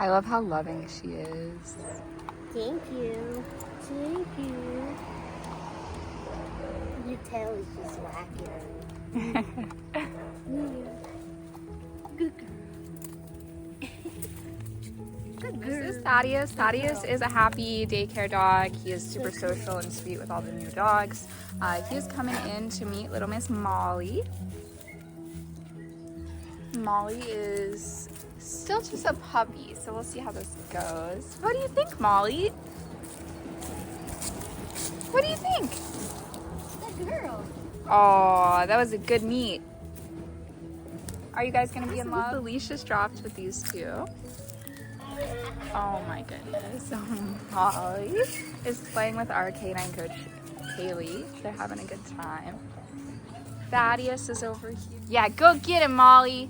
I love how loving she is. Thank you. Thank you. Your tail is just whacking. Good girl. Good girl. This is Thaddeus. Thaddeus is a happy daycare dog. He is super social and sweet with all the new dogs. He is coming in to meet little Miss Molly. Molly is still just a puppy, so we'll see how this goes. What do you think, Molly? What do you think? Good girl. Oh, that was a good meet. Are you guys gonna be in love? The leash is dropped with these two. Oh my goodness. Molly is playing with our canine coach, Kaylee. They're having a good time. Thaddeus is over here. Yeah, go get him, Molly.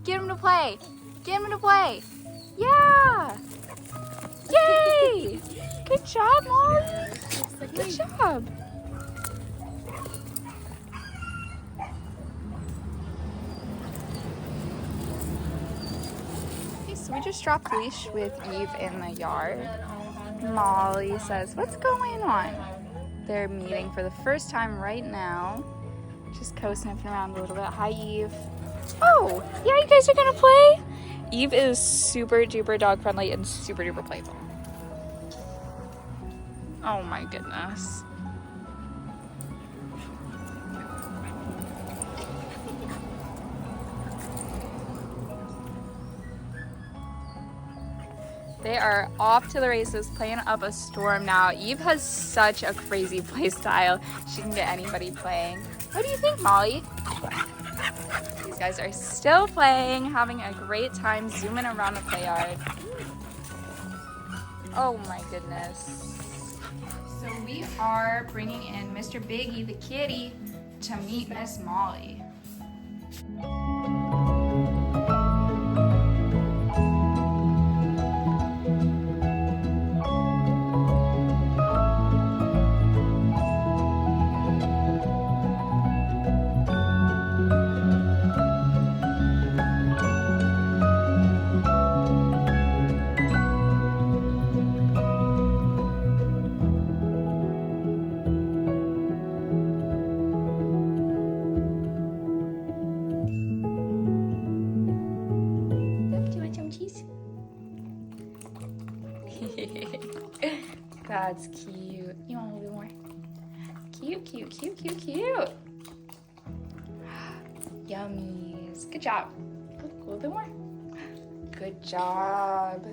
Get him to play. Get him to play. Yeah. Yay. Good job, Molly. Good job. Okay, so we just dropped leash with Eve in the yard. Molly says, what's going on? They're meeting for the first time right now. Just co-sniffing around a little bit. Hi, Eve. Oh, yeah, you guys are gonna play? Eve is super duper dog friendly and super duper playful. Oh my goodness. They are off to the races, playing up a storm now. Eve has such a crazy play style. She can get anybody playing. What do you think, Molly? These guys are still playing, having a great time, zooming around the play yard. Oh my goodness. So we are bringing in Mr. Biggie, the kitty, to meet Miss Molly. That's cute. You want a little bit more? Cute, cute, cute, cute, cute. Yummies. Good job. A little bit more. Good job.